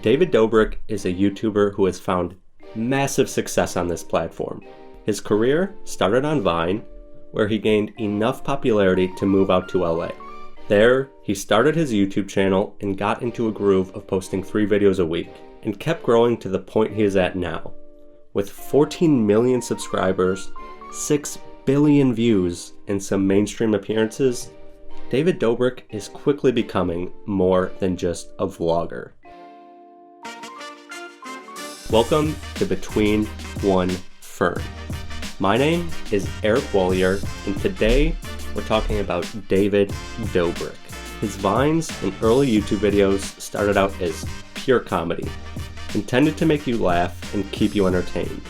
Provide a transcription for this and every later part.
David Dobrik is a YouTuber who has found massive success on this platform. His career started on Vine, where he gained enough popularity to move out to LA. There, he started his YouTube channel and got into a groove of posting 3 videos a week, and kept growing to the point he is at now. With 14 million subscribers, 6 billion views, and some mainstream appearances, David Dobrik is quickly becoming more than just a vlogger. Welcome to Between One Fern. My name is Eric Wallier, and today we're talking about David Dobrik. His Vines and early YouTube videos started out as pure comedy, intended to make you laugh and keep you entertained.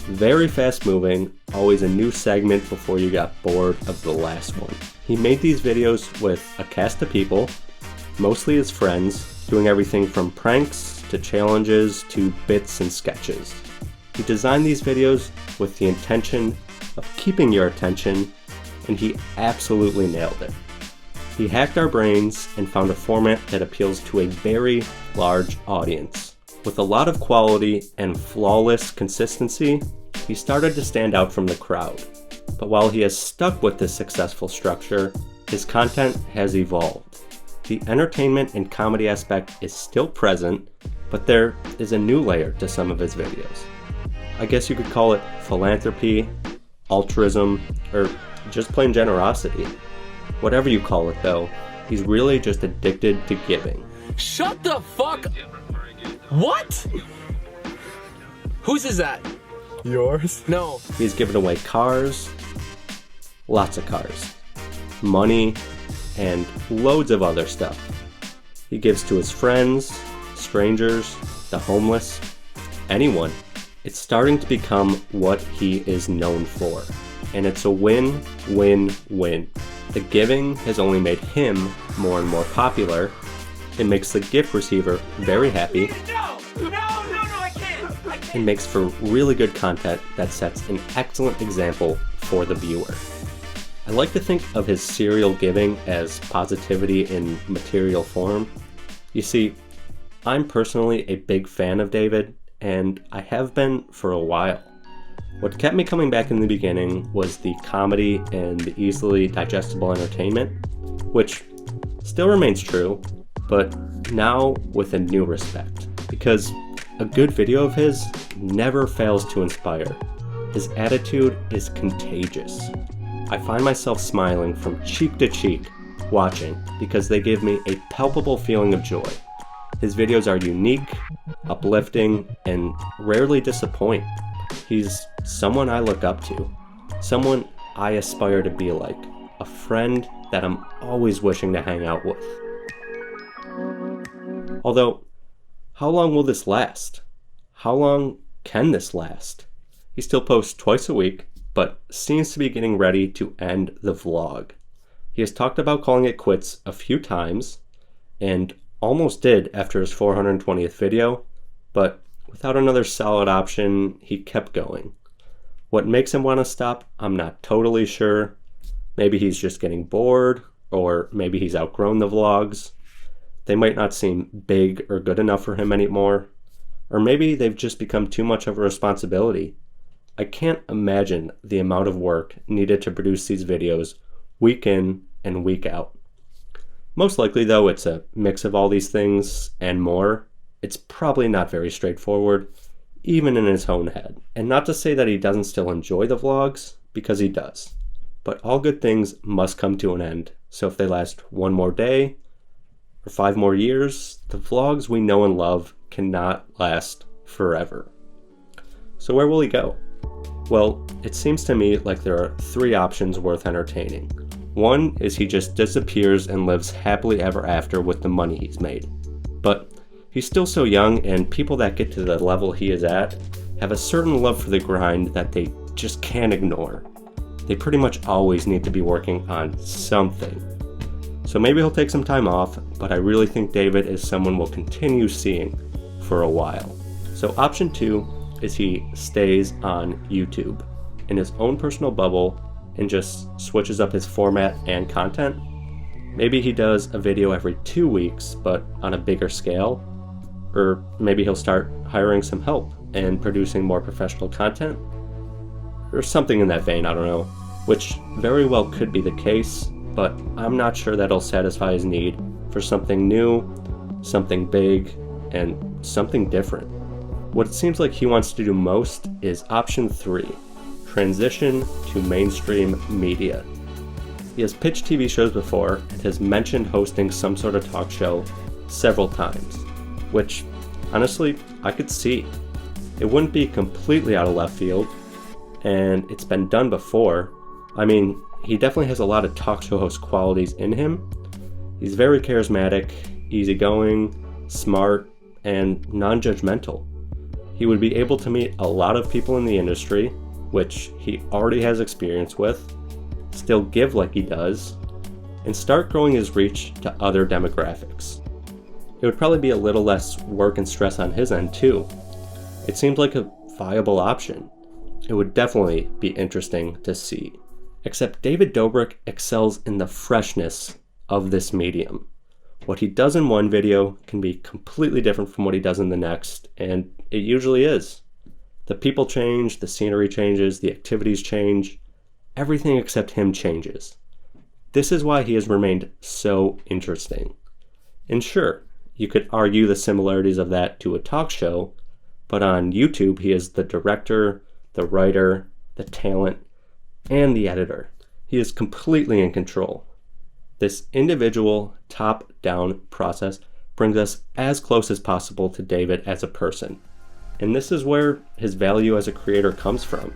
Very fast moving, always a new segment before you got bored of the last one. He made these videos with a cast of people, mostly his friends, doing everything from pranks to challenges to bits and sketches. He designed these videos with the intention of keeping your attention, and he absolutely nailed it. He hacked our brains and found a format that appeals to a very large audience. With a lot of quality and flawless consistency, he started to stand out from the crowd. But while he has stuck with this successful structure, his content has evolved. The entertainment and comedy aspect is still present, but there is a new layer to some of his videos. I guess you could call it philanthropy, altruism, or just plain generosity. Whatever you call it though, he's really just addicted to giving. Shut the fuck up! What? Whose is that? Yours? No. He's given away cars, lots of cars, money, and loads of other stuff. He gives to his friends, strangers, the homeless, anyone. It's starting to become what he is known for, and it's a win-win-win. The giving has only made him more and more popular. It makes the gift receiver very happy. No, I can't. It makes for really good content that sets an excellent example for the viewer. I like to think of his serial giving as positivity in material form. You see, I'm personally a big fan of David, and I have been for a while. What kept me coming back in the beginning was the comedy and the easily digestible entertainment, which still remains true, but now with a new respect. Because a good video of his never fails to inspire. His attitude is contagious. I find myself smiling from cheek to cheek watching because they give me a palpable feeling of joy. His videos are unique, uplifting, and rarely disappoint. He's someone I look up to, someone I aspire to be like, a friend that I'm always wishing to hang out with. Although, how long will this last? How long can this last? He still posts twice a week, but seems to be getting ready to end the vlog. He has talked about calling it quits a few times, and almost did after his 420th video, but without another solid option, he kept going. What makes him want to stop, I'm not totally sure. Maybe he's just getting bored, or maybe he's outgrown the vlogs. They might not seem big or good enough for him anymore, or maybe they've just become too much of a responsibility. I can't imagine the amount of work needed to produce these videos week in and week out. Most likely though, it's a mix of all these things and more. It's probably not very straightforward, even in his own head. And not to say that he doesn't still enjoy the vlogs, because he does. But all good things must come to an end, so if they last one more day, or 5 more years, the vlogs we know and love cannot last forever. So where will he go? Well, it seems to me like there are 3 options worth entertaining. One is he just disappears and lives happily ever after with the money he's made. But he's still so young, and people that get to the level he is at have a certain love for the grind that they just can't ignore. They pretty much always need to be working on something. So maybe he'll take some time off, but I really think David is someone we'll continue seeing for a while. So option 2 is he stays on YouTube in his own personal bubble and just switches up his format and content. Maybe he does a video every 2 weeks, but on a bigger scale. Or maybe he'll start hiring some help and producing more professional content? Or something in that vein, I don't know. Which very well could be the case, but I'm not sure that'll satisfy his need for something new, something big, and something different. What it seems like he wants to do most is option 3, transition to mainstream media. He has pitched TV shows before and has mentioned hosting some sort of talk show several times, which honestly I could see. It wouldn't be completely out of left field, and it's been done before. I mean, he definitely has a lot of talk show host qualities in him. He's very charismatic, easygoing, smart, and non-judgmental. He would be able to meet a lot of people in the industry, which he already has experience with, still give like he does, and start growing his reach to other demographics. It would probably be a little less work and stress on his end too. It seems like a viable option. It would definitely be interesting to see. Except David Dobrik excels in the freshness of this medium. What he does in one video can be completely different from what he does in the next, and it usually is. The people change, the scenery changes, the activities change, everything except him changes. This is why he has remained so interesting. And sure, you could argue the similarities of that to a talk show, but on YouTube he is the director, the writer, the talent, and the editor. He is completely in control. This individual, top-down process brings us as close as possible to David as a person. And this is where his value as a creator comes from.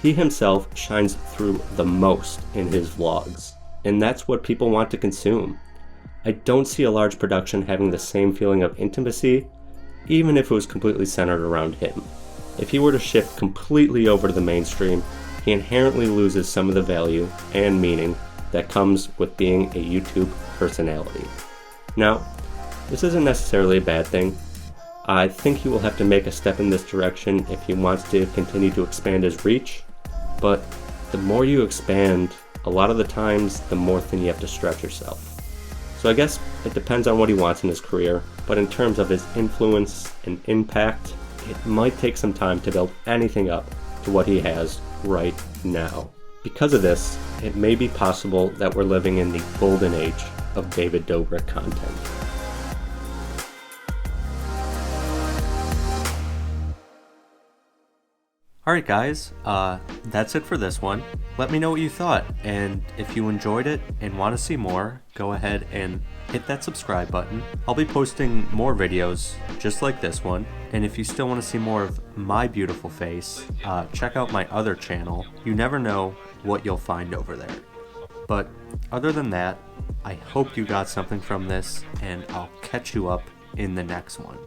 He himself shines through the most in his vlogs, and that's what people want to consume. I don't see a large production having the same feeling of intimacy, even if it was completely centered around him. If he were to shift completely over to the mainstream, he inherently loses some of the value and meaning that comes with being a YouTube personality. Now, this isn't necessarily a bad thing. I think he will have to make a step in this direction if he wants to continue to expand his reach, but the more you expand, a lot of the times, the more thin you have to stretch yourself. So I guess it depends on what he wants in his career, but in terms of his influence and impact, it might take some time to build anything up to what he has right now. Because of this, it may be possible that we're living in the golden age of David Dobrik content. Alright guys, that's it for this one. Let me know what you thought, and if you enjoyed it and want to see more, go ahead and hit that subscribe button. I'll be posting more videos just like this one, and if you still want to see more of my beautiful face, check out my other channel. You never know what you'll find over there. But other than that, I hope you got something from this, and I'll catch you up in the next one.